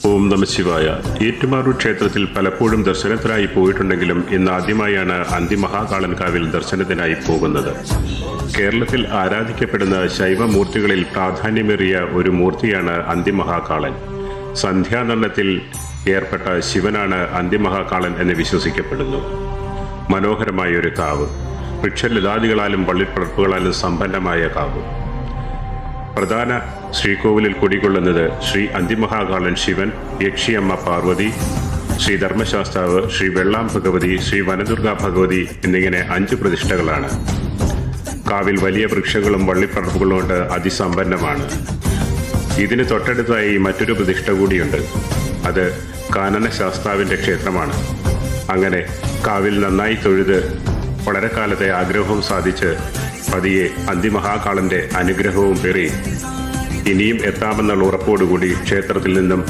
ഓം നമഃശിവായ. ഏറ്റുമാനൂർ ക്ഷേത്രത്തിൽ പലപ്പോഴും ദർശനത്തിനായി പോയിട്ടുണ്ടെങ്കിലും ഇന്ന് ആദ്യമായാണ് അന്തിമഹാകാളൻ കാവിൽ ദർശനത്തിനായി പോകുന്നത്. കേരളത്തിൽ ആരാധിക്കപ്പെടുന്ന ശൈവമൂർത്തികളിൽ പ്രാധാന്യമേറിയ ഒരു മൂർത്തിയാണ് അന്തിമഹാകാളൻ. സന്ധ്യാനർണത്തിൽ ഏർപ്പെട്ട ശിവനാണ് അന്തിമഹാകാളൻ എന്ന് വിശ്വസിക്കപ്പെടുന്നു. മനോഹരമായ ഒരു കാവ്, വൃക്ഷലതാദികളാലും വള്ളിപ്പടർപ്പുകളാലും സമ്പന്നമായ കാവ്. പ്രധാന ശ്രീകോവിലിൽ കുടികൊള്ളുന്നത് ശ്രീ അന്തിമഹാകാളൻ ശിവൻ, യക്ഷിയമ്മ പാർവതി, ശ്രീ ധർമ്മശാസ്താവ്, ശ്രീ വെള്ളാം ഭഗവതി, ശ്രീ വനദുർഗ ഭഗവതി എന്നിങ്ങനെ 5 പ്രതിഷ്ഠകളാണ്. കാവിൽ വലിയ വൃക്ഷങ്ങളും വള്ളിപ്പടർപ്പുകളും കൊണ്ട് അതിസമ്പന്നമാണ്. ഇതിന് തൊട്ടടുത്തായി മറ്റൊരു പ്രതിഷ്ഠ കൂടിയുണ്ട്. അത് കാനന ശാസ്താവിൻ്റെ ക്ഷേത്രമാണ്. അങ്ങനെ കാവിൽ നന്നായി തൊഴുത് വളരെ കാലത്തെ ആഗ്രഹവും സാധിച്ച് പതിയെ അന്തിമഹാകാളന്റെ അനുഗ്രഹവും പേറി ഇനിയും എത്താമെന്നുള്ള ഉറപ്പോടുകൂടി ക്ഷേത്രത്തിൽ നിന്നും